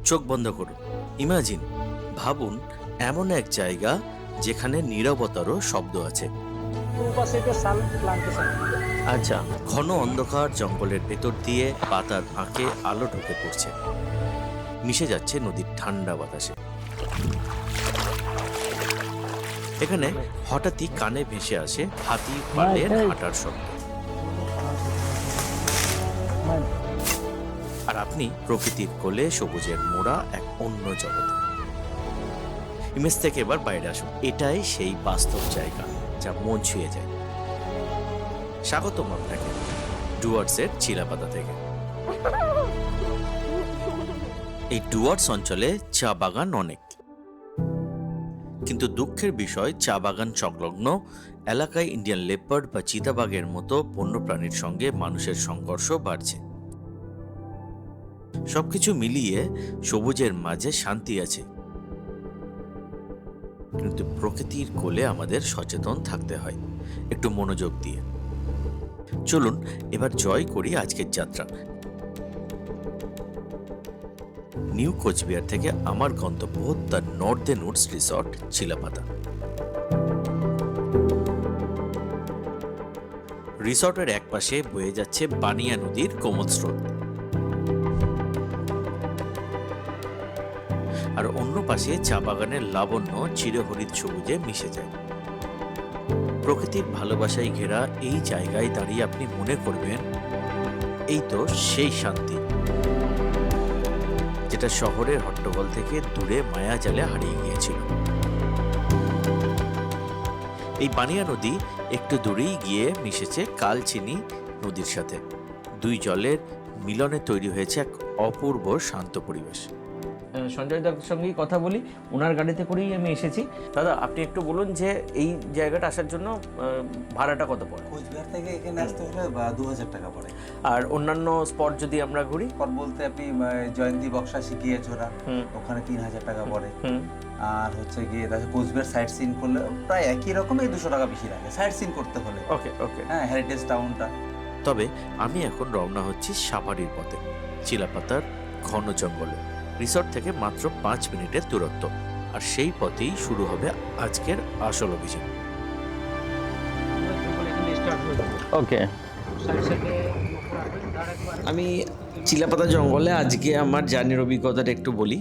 চোখ বন্ধ করুন। ইমাজিন, ভাবুন এমন এক জায়গা যেখানে নীরবতারও শব্দ আছে। আচ্ছা, ঘন অন্ধকার জঙ্গলের ভেতর দিয়ে পাতার ফাঁকে আলো ঢুকে পড়ছে, মিশে যাচ্ছে নদীর ঠান্ডা বাতাসে। এখানে হঠাৎই কানে ভেসে আসে হাতির পালের হাঁটার শব্দ, আর আপনি প্রকৃতির কোলে সবুজের মোড়া এক অন্য জগতে। ইমেজ থেকে এবার বাইরে আসুন। এটাই সেই বাস্তব জায়গা যা মন ছুঁয়ে যায়। স্বাগতম আপনাকে ডুয়ার্সের চিলাপাতা থেকে। এই ডুয়ার্স অঞ্চলে চা বাগান অনেক, কিন্তু দুঃখের বিষয় চা বাগান সংলগ্ন এলাকায় ইন্ডিয়ান লেপার্ড বা চিতাবাঘের মতো বন্যপ্রাণীর সঙ্গে মানুষের সংঘর্ষ বাড়ছে। সবকিছু মিলিয়ে সবুজের মাঝে শান্তি আছে, কিন্তু প্রকৃতির কোলে আমাদের সচেতন থাকতে হয়, একটু মনোযোগ দিয়ে। চলুন এবার জয় করি আজকের যাত্রা। নিউ কোচবিহার থেকে আমার গন্তব্য the northern woods resort, Chilapata. রিসর্টের একপাশে বয়ে যাচ্ছে বানিয়া নদীর কোমল স্রোত, আর অন্য পাশে চা বাগানের লাবণ্য চিরহরিৎ সবুজে মিশে যায়। প্রকৃতির ভালোবাসায় ঘেরা এই জায়গায় দাঁড়িয়ে আপনি মনে করবেন, এই তো সেই শান্তি যেটা শহরের হট্টগোল থেকে দূরে মায়া জালে হারিয়ে গিয়েছিল। এই বানিয়া নদী একটু দূরেই গিয়ে মিশেছে কালচিনি নদীর সাথে। দুই জলের মিলনে তৈরি হয়েছে এক অপূর্ব শান্ত পরিবেশ। সঞ্জয় দার সঙ্গেই কথা বলি, ওনার গাড়িতে করেই আমি এসেছি। দাদা, আপনি একটু বলুন যে এই জায়গাটা আসার জন্য ভাড়াটা কত পড়ে? কোচবিহার থেকে এখানে আসতে হলে 2000 টাকা পড়ে। আর অন্যান্য স্পট যদি আমরা ঘুরি? স্পট বলতে আপনি জয়ন্তী বক্সা শিখিয়ে ছোড়া, ওখানে 3000 টাকা পড়ে। আর হচ্ছে গিয়ে তাহলে কোচবিহার সাইট সিন করলে প্রায় একই রকম, এই 200 টাকা বেশি লাগে সাইট সিন করতে হলে। ওকে ওকে। হ্যাঁ, হেরিটেজ টাউনটা। তবে আমি এখন রওনা হচ্ছি সাফারির পথে, চিলাপাতার ঘন জঙ্গলে। রিসর্ট থেকে মাত্র 5 মিনিটের দূরত্ব, আর সেই পথেই শুরু হবে আজকের আসল অভিযান। ওকে। আমি চিলাপাতা জঙ্গলে আজকে আমার জার্নির অভিজ্ঞতাটা একটু বলি।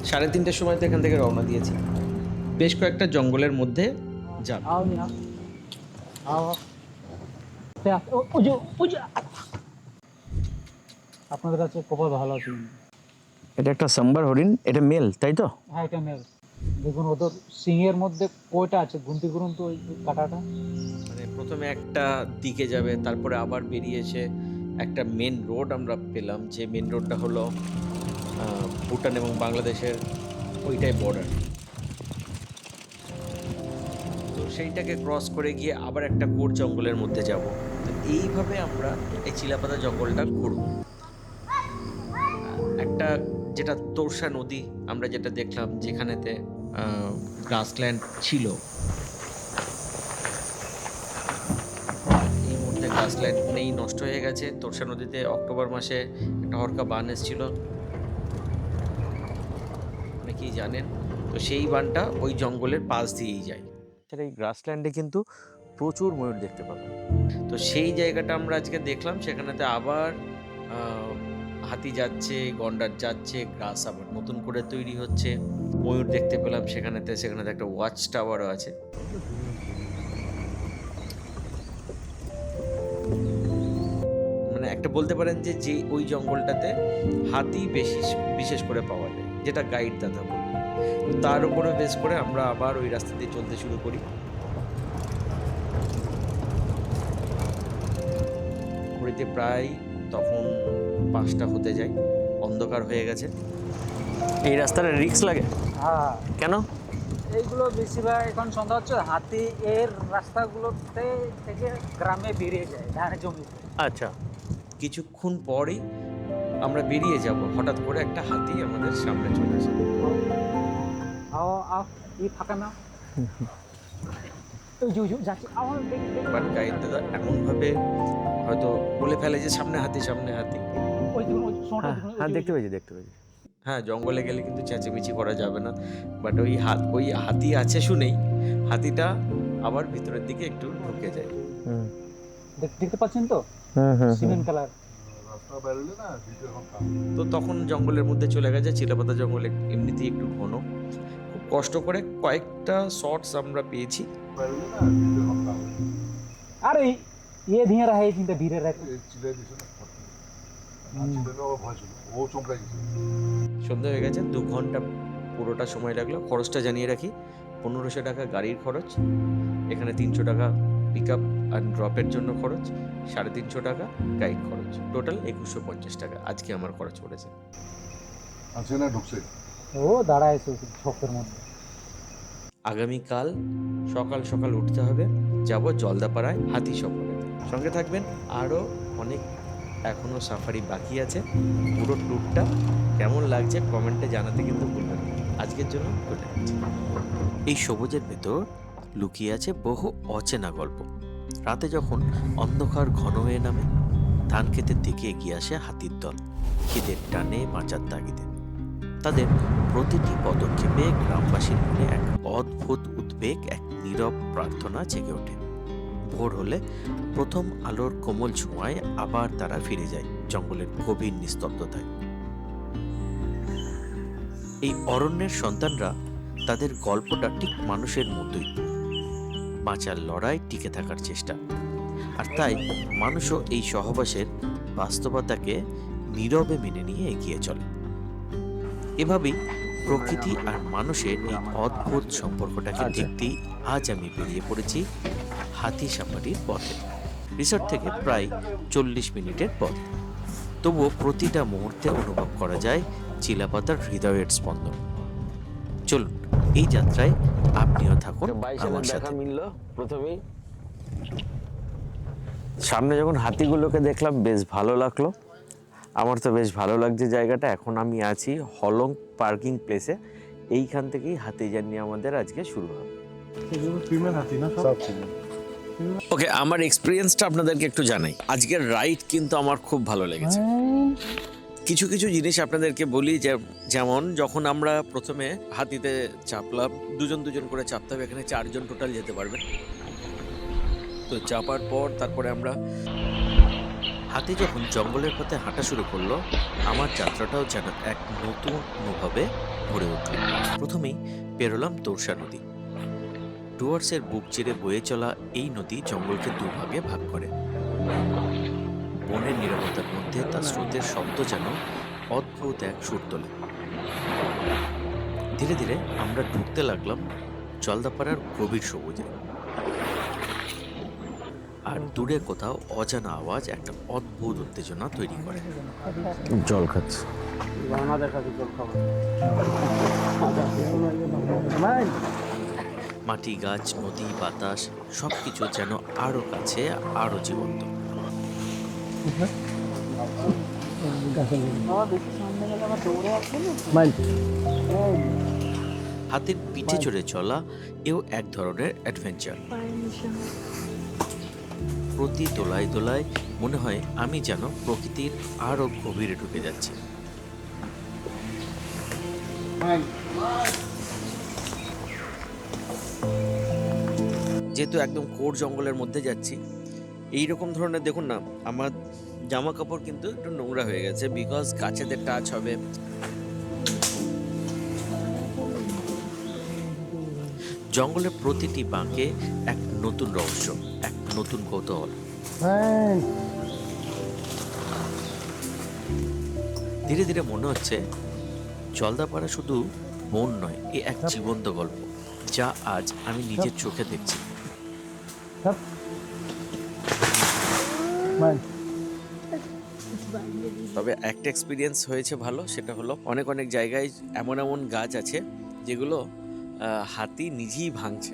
3:30টার সময় তো এখান থেকে রওনা দিয়েছি। বেশ কয়েকটা জঙ্গলের মধ্যে যাব। আপনাদের কাছে কপাল ভালো আছে। এটা একটা সাম্বার হরিণ, এটা মেল তাই তো? হ্যাঁ, এটা মেল। দেখুন ওদের সিংহের মধ্যে কয়টা আছে, গুনতি করুন তো ওই কাটাটা। মানে প্রথমে একটা দিকে যাবে, তারপরে আবার বেরিয়েছে একটা মেন রোড আমরা পেলাম, যে মেন রোডটা হলো ভুটান এবং বাংলাদেশের ওইটাই বর্ডার। তো সেইটাকে ক্রস করে গিয়ে আবার একটা কোর জঙ্গলের মধ্যে যাব। তো এইভাবে আমরা এই চিলাপাতা জঙ্গলটা ঘুরব। একটা যেটা তোরসা নদী আমরা যেটা দেখলাম, যেখানেতে গ্রাসল্যান্ড ছিল, এই মুহূর্তে গ্রাসল্যান্ড নেই, নষ্ট হয়ে গেছে। তোরসা নদীতে অক্টোবর মাসে একটা হরকা বান এসেছিল, অনেকেই জানেন। তো সেই বানটা ওই জঙ্গলের পাশ দিয়েই যায়। সেটা এই গ্রাসল্যান্ডে কিন্তু প্রচুর ময়ূর দেখতে পাবেন। তো সেই জায়গাটা আমরা আজকে দেখলাম। সেখানেতে আবার হাতি যাচ্ছে, গন্ডার যাচ্ছে, গ্রাস আবার নতুন করে তৈরি হচ্ছে। ময়ূর দেখতে পেলাম সেখানেতে একটা ওয়াচ টাওয়ারও আছে। মানে একটা বলতে পারেন যে ওই জঙ্গলটাতে হাতি বিশেষ করে পাওয়া যায়, যেটা গাইড দাদা বলল। তার উপরে বেস করে আমরা আবার ওই রাস্তা দিয়ে চলতে শুরু করি। ঘড়িতে প্রায় তখন 5টা হতে যায়, অন্ধকার হয়ে গেছে। এই রাস্তাটা রিস্ক লাগে? হ্যাঁ। কেন? এইগুলো বেশিরভাগ এখন সন্ধ্যা হচ্ছে, হাতি এর রাস্তাগুলোতে থেকে গ্রামে বেরিয়ে যায় ধানের জমিতে। আচ্ছা, কিছুক্ষণ পরেই আমরা বেরিয়ে যাব, হঠাৎ করে একটা হাতি আমাদের সামনে চলে আসে। এই ফাঁকা না যাচ্ছি আমার বাট গাইড দাদা এমনভাবে হয়তো বলে ফেলে যে সামনে হাতি, সামনে হাতি। ওই হ্যাঁ, দেখতে পেয়েছি। হ্যাঁ, জঙ্গলে গেলে কিন্তু চেঁচামেচি করা যাবে না, বাট ওই হাতি আছে শুনেই হাতিটা আবার ভিতরের দিকে একটু ঢুকে যায়। দেখতে পাচ্ছেন তো সিমেন্ট কালার। তো তখন জঙ্গলের মধ্যে চলে গেছে। চিলাপাতা জঙ্গল এমনিতেই একটু ঘন, খুব কষ্ট করে কয়েকটা শর্টস আমরা পেয়েছি। আরে ये धिया रहा है चिंता धीरे रहे। সন্ধ্যা হয়ে গেছে, 2 ঘন্টা পুরোটা সময় লাগলো। খরচটা জানিয়ে রাখি, 1500 টাকা গাড়ির খরচ, এখানে 300 টাকা পিক আপ অ্যান্ড ড্রপের জন্য খরচ, 350 টাকা গাইড খরচ, টোটাল 2150 টাকা আজকে আমার খরচ পড়েছে। ও দাঁড়ায় ঝোপের মধ্যে। আগামীকাল সকাল সকাল উঠতে হবে, যাব জলদাপাড়ায় হাতি সফরে। সঙ্গে থাকবেন, আরও অনেক এখনও সাফারি বাকি আছে। পুরো ট্যুরটা কেমন লাগছে কমেন্টে জানাতে কিন্তু ভুলবেন না। আজকের জন্য গুড নাইট। এই সবুজের ভেতর লুকিয়ে আছে বহু অচেনা গল্প। রাতে যখন অন্ধকার ঘন হয়ে নামে, ধান ক্ষেতের দিকে এগিয়ে আসে হাতির দল, খিদের টানে বাঁচার তাগিদে। তাদের প্রতিটি পদক্ষেপে গ্রামবাসীর মনে এক অদ্ভুত উদ্বেগ, এক নীরব প্রার্থনা জেগে ওঠে। ভোর হলে প্রথম আলোর কোমল ছোঁয়ায় আবার তারা ফিরে যায় জঙ্গলের গভীর নিস্তব্ধতায়। এই অরণ্যের সন্তানরা, তাদের গল্পটা ঠিক মানুষের মতোই, বাঁচার লড়াই, টিকে থাকার চেষ্টা। আর তাই মানুষও এই সহবাসের বাস্তবতাকে নীরবে মেনে নিয়ে এগিয়ে চলে। এভাবেই প্রকৃতি আর মানুষের এই অদ্ভুত সম্পর্কটাকে দেখতেই আজ আমি বেরিয়ে পড়েছি হাতি সাফারির পথে। রিসর্ট থেকে প্রায় 40 মিনিটের পথ, তবুও প্রতিটা মুহূর্তে অনুভব করা যায় চিলাপাতার হৃদয়ের স্পন্দন। চলুন এই যাত্রায় আপনিও থাকুন আমার সাথে। মিললো প্রথমেই, সামনে যখন হাতিগুলোকে দেখলাম বেশ ভালো লাগলো। আমার তো বেশ ভালো লাগছে জায়গাটা। এখন আমি আছি হলং পার্কিং প্লেসে। এইখান থেকেই হাতি জার্নি আমাদের আজকে শুরু হবে। ওকে, আমার এক্সপিরিয়েন্সটা আপনাদেরকে একটু জানাই। আজকের রাইড কিন্তু আমার খুব ভালো লেগেছে। কিছু কিছু জিনিস আপনাদেরকে বলি, যেমন যখন আমরা প্রথমে হাতিতে চাপলাম, দুজন দুজন করে চাপতে হবে, এখানে 4 জন টোটাল যেতে পারবেন। তো চাপার পর তারপরে আমরা হাতি যখন জঙ্গলের পথে হাঁটা শুরু করলো, আমার যাত্রাটাও যেন এক নতুন অনুভবে ভরে উঠল। প্রথমেই পেরোলাম তোরসা নদী। ডুয়ার্সের বুক চিরে বয়ে চলা এই নদী জঙ্গলকে দুভাগে ভাগ করে। বনের নীরবতার মধ্যে তার স্রোতের শব্দ যেন অদ্ভুত এক সুর তোলে। ধীরে ধীরে আমরা ঢুকতে লাগলাম জলদাপাড়ার গভীর সবুজে। আর দূরে কোথাও অজানা আওয়াজ একটা অদ্ভুত উত্তেজনা তৈরি করে। জল খাচ্ছি। মাটি, গাছ, নদী, বাতাস সবকিছু যেন আরো কাছে, আরো জীবন্ত। হাতির পিঠে চড়ে চলা এও এক ধরনের অ্যাডভেঞ্চার। প্রতি দোলায় দোলায় মনে হয় আমি যেন প্রকৃতির আরো গভীরে ঢুকে যাচ্ছি। যেহেতু একদম কোর জঙ্গলের মধ্যে যাচ্ছি, এইরকম ধরনের দেখুন না, আমার জামা কাপড় কিন্তু একটু নোংরা হয়ে গেছে, বিকজ গাছেদের টাচ হবে। জঙ্গলের প্রতিটি বাঁকে এক নতুন রহস্য, এক নতুন কৌতূহল। ধীরে ধীরে মনে হচ্ছে জলদাপাড়া শুধু বন নয়, এ এক জীবন্ত গল্প, যা আজ আমি নিজের চোখে দেখছি। তবে একটা এক্সপিরিয়েন্স হয়েছে ভালো, সেটা হলো অনেক অনেক জায়গায় এমন এমন গাছ আছে যেগুলো হাতি নিজেই ভাঙছে।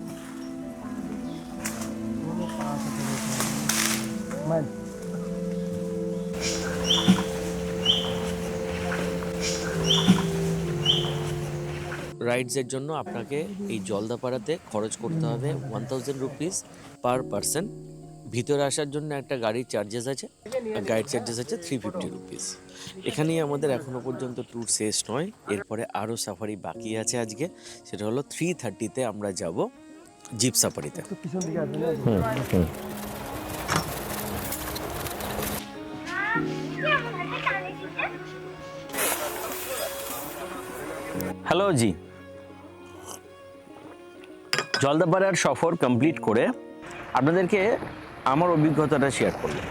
রাইডসের জন্য আপনাকে এই জলদাপাড়াতে খরচ করতে হবে 1000 রুপিস পার পারসন ভিতরে আসার জন্য একটা গাড়ির চার্জেস আছে, আর গাইড চার্জেস আছে 350 রুপিস। এখানেই আমাদের এখনো পর্যন্ত ট্যুর শেষ নয়, এরপরে আরও সাফারি বাকি আছে আজকে। সেটা হলো 3:30-তে আমরা যাব জিপ সাফারিতে। হ্যালো জি, জলদাপাড়ার সফর কমপ্লিট করে আপনাদেরকে আমার অভিজ্ঞতাটা শেয়ার করলাম।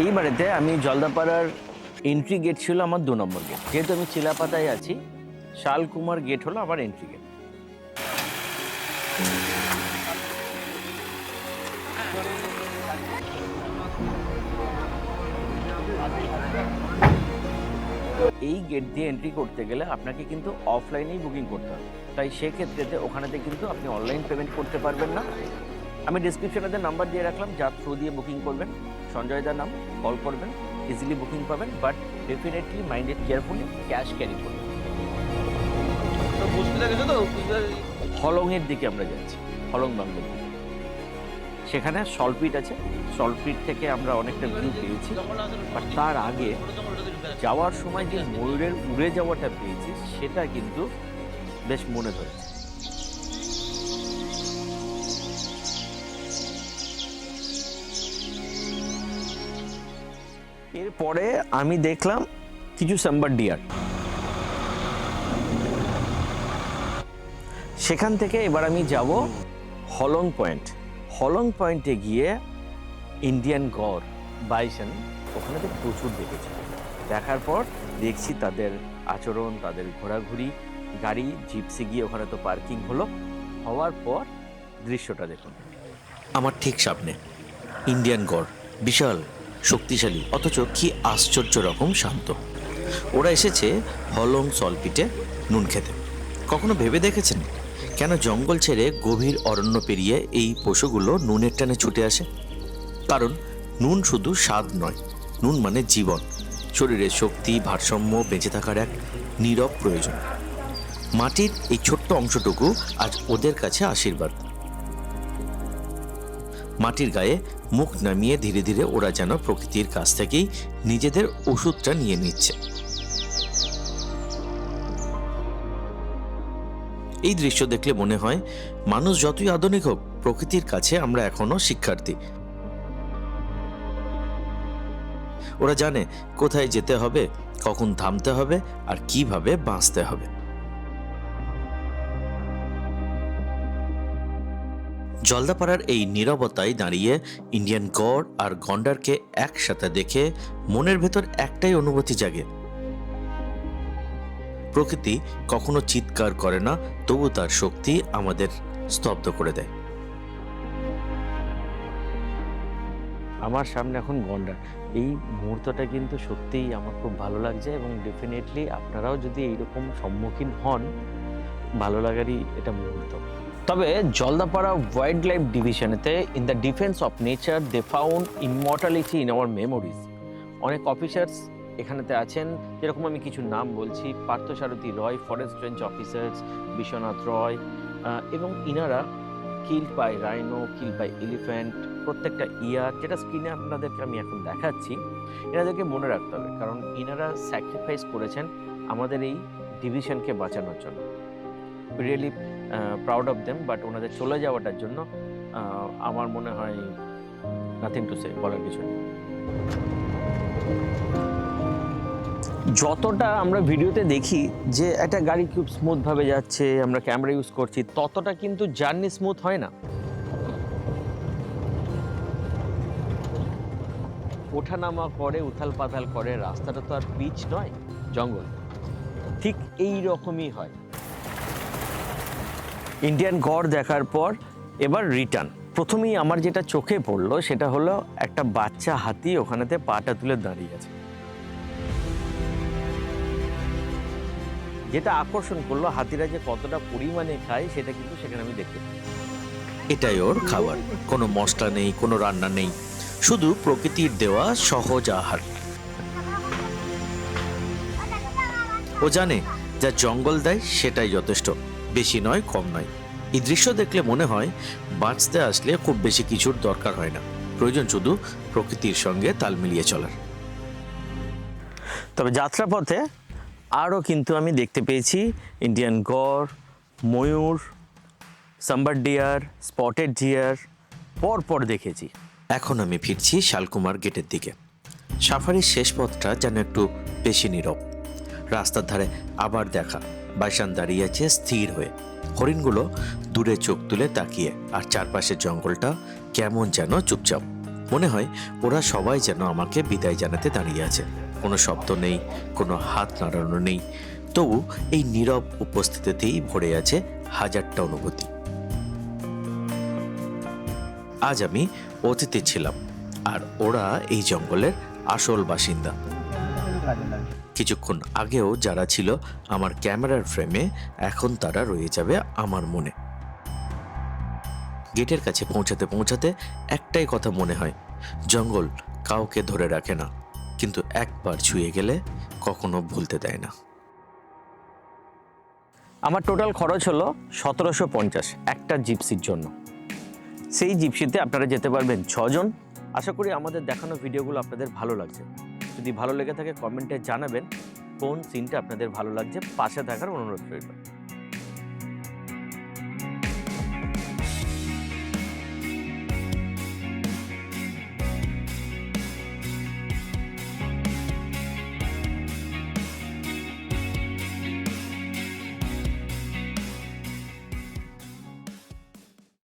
এইবারেতে আমি জলদাপাড়ার এন্ট্রি গেট ছিল আমার 2 নম্বর গেট, যেহেতু আমি চিলাপাতায় আছি, শালকুমার গেট হলো আমার এন্ট্রি গেট। এই গেট দিয়ে এন্ট্রি করতে গেলে আপনাকে কিন্তু অফলাইনেই বুকিং করতে হবে, তাই সেক্ষেত্রে ওখানেতে কিন্তু আপনি অনলাইন পেমেন্ট করতে পারবেন না। আমি ডিসক্রিপশনেতে নাম্বার দিয়ে রাখলাম, যার থ্রু দিয়ে বুকিং করবেন, সঞ্জয় দার নাম, কল করবেন, ইজিলি বুকিং পাবেন, but definitely minded carefully, cash carry করবেন। হলংয়ের দিকে আমরা যাচ্ছি, হলং বাংলোর দিকে। সেখানে সল্টপিট আছে, সল্টপিট থেকে আমরা অনেকটা ভিউ পেয়েছি, বাট তার আগে যাওয়ার সময় যে ময়ূরের উড়ে যাওয়াটা পেয়েছি সেটা কিন্তু বেশ মনে ধরেছে। এরপরে আমি দেখলাম কিছু সাম্বার ডিয়ার। সেখান থেকে এবার আমি যাব হলং পয়েন্ট। হলং পয়েন্টে গিয়ে ইন্ডিয়ান গড়, বাইসন, ওখানে তো প্রচুর দেখেছি। দেখার পর দেখছি তাদের আচরণ, তাদের ঘোরাঘুরি, গাড়ি জিপসি গিয়ে ওখানে তো পার্কিং হলো। হওয়ার পর দৃশ্যটা দেখুন, আমার ঠিক সামনে ইন্ডিয়ান গড়, বিশাল শক্তিশালী, অথচ কি আশ্চর্য রকম শান্ত। ওরা এসেছে হলং সল্টপিটে নুন খেতে। কখনো ভেবে দেখেছেন কেন জঙ্গল ছেড়ে গভীর অরণ্য পেরিয়ে এই পশুগুলো নুনের টানে ছুটে আসে? কারণ নুন শুধু স্বাদ নয়, নুন মানে জীবন, শরীরের শক্তি, ভারসাম্য, বেঁচে থাকার এক নীরব প্রয়োজন। মাটির এই ছোট্ট অংশটুকু আজ ওদের কাছে আশীর্বাদ। মাটির গায়ে মুখ নামিয়ে ধীরে ধীরে ওরা যেন প্রকৃতির কাছ থেকেই নিজেদের ওষুধটা নিয়ে নিচ্ছে। এই দৃশ্য দেখলে মনে হয় মানুষ যতই আধুনিক হোক, প্রকৃতির কাছে আমরা এখনো শিক্ষার্থী। ওরা জানে কোথায় যেতে হবে, কখন থামতে হবে, আর কিভাবে বাঁচতে হবে। জলদাপাড়ার এই নীরবতায় দাঁড়িয়ে ইন্ডিয়ান গড় আর গন্ডারকে একসাথে দেখে মনের ভেতর একটাই অনুভূতি জাগে, প্রকৃতি কখনো চিৎকার করে না, তবু তার শক্তি আমাদের স্তব্ধ করে দেয়। আমার সামনে এখন গন্ডার। এই মুহূর্তটা কিন্তু সত্যিই আমার খুব ভালো লাগছে, এবং ডেফিনেটলি আপনারাও যদি এইরকম সম্মুখীন হন, ভালো লাগারই এটা মুহূর্ত। তবে জলদাপাড়া ওয়াইল্ড লাইফ ডিভিশনেতে in the defence of nature they found immortality in our memories. অনেক অফিসার্স এখানেতে আছেন, যেরকম আমি কিছু নাম বলছি: Parthasarathi Roy, forest range officers, Biswanath Roy, এবং ইনারা killed by rhino, killed by elephant, প্রত্যেকটা ইয়ার, যেটা স্ক্রিনে আপনাদেরকে আমি এখন দেখাচ্ছি, এনাদেরকে মনে রাখতে হবে, কারণ ইনারা স্যাক্রিফাইস করেছেন আমাদের এই ডিভিশনকে বাঁচানোর জন্য। Really proud of them, but ওনাদের চলে যাওয়াটার জন্য আমার মনে হয় নাথিং টু সে, বলার কিছু নেই। যতটা আমরা ভিডিওতে দেখি যে একটা গাড়ি খুব স্মুথভাবে যাচ্ছে, আমরা ক্যামেরা ইউজ করছি, ততটা কিন্তু জার্নি স্মুথ হয় না। ওঠানামা করে, উথাল পাথাল করে, রাস্তাটা তো আর পিচ নয়, জঙ্গল। ঠিক এই রকমই হয়। ইন্ডিয়ান গড় দেখার পর এবার রিটার্ন। প্রথমেই আমার যেটা চোখে পড়লো সেটা হলো একটা বাচ্চা হাতি ওখানেতে পাটা তুলে দাঁড়িয়ে আছে। যেটা আকর্ষণ করলো, হাতিরা যে কতটা পরিমাণে খায় সেটা কিন্তু সেখানে আমি দেখতে পাই। এটাই ওর খাবার, কোনো মশলা নেই, কোনো রান্না নেই, শুধু প্রকৃতির দেওয়া সহজ আহার। ও জানে যা জঙ্গল দেয় সেটাই যথেষ্ট, বেশি নয়, কম নয়। এই দৃশ্য দেখলে মনে হয় বাঁচতে আসলে খুব বেশি কিছুর দরকার হয় না, প্রয়োজন শুধু প্রকৃতির সঙ্গে তাল মিলিয়ে চলার। তবে যাত্রাপথে আরও কিন্তু আমি দেখতে পেয়েছি ইন্ডিয়ান গড়, ময়ূর, সাম্বার ডিয়ার, স্পটেড ডিয়ার পরপর দেখেছি। এখন আমি ফিরছি শালকুমার গেটের দিকে। সাফারির শেষ পথটা যেন একটু বেশি নীরব। রাস্তার ধারে আবার দেখা, বাইসান দাঁড়িয়ে আছে স্থির হয়ে, হরিণগুলো দূরে চোখ তুলে তাকিয়ে, আর চারপাশের জঙ্গলটা কেমন যেন চুপচাপ। মনে হয় ওরা সবাই যেন আমাকে বিদায় জানাতে দাঁড়িয়ে আছে। কোনো শব্দ নেই, কোনো হাত নাড়ানো নেই, তবু এই নীরব উপস্থিতিতেই ভরে আছে হাজারটা অনুভূতি। আজ আমি অতিথি ছিলাম, আর ওরা এই জঙ্গলের আসল বাসিন্দা। কিছুক্ষণ আগেও যারা ছিল আমার ক্যামেরার ফ্রেমে, এখন তারা রয়ে যাবে আমার মনে। গেটের কাছে পৌঁছাতে পৌঁছাতে একটাই কথা মনে হয়, জঙ্গল কাউকে ধরে রাখে না, কিন্তু একবার ছুঁয়ে গেলে কখনো ভুলতে দেয় না। আমার টোটাল খরচ হলো 1750 একটা জিপসির জন্য। সেই জিপসিতে আপনারা যেতে পারবেন 6 জন। আশা করি আমাদের দেখানো ভিডিওগুলো আপনাদের ভালো লাগছে। যদি ভালো লেগে থাকে কমেন্টে জানাবেন কোন সিনটা আপনাদের ভালো লাগছে, পাশে থাকার অনুরোধ রইল।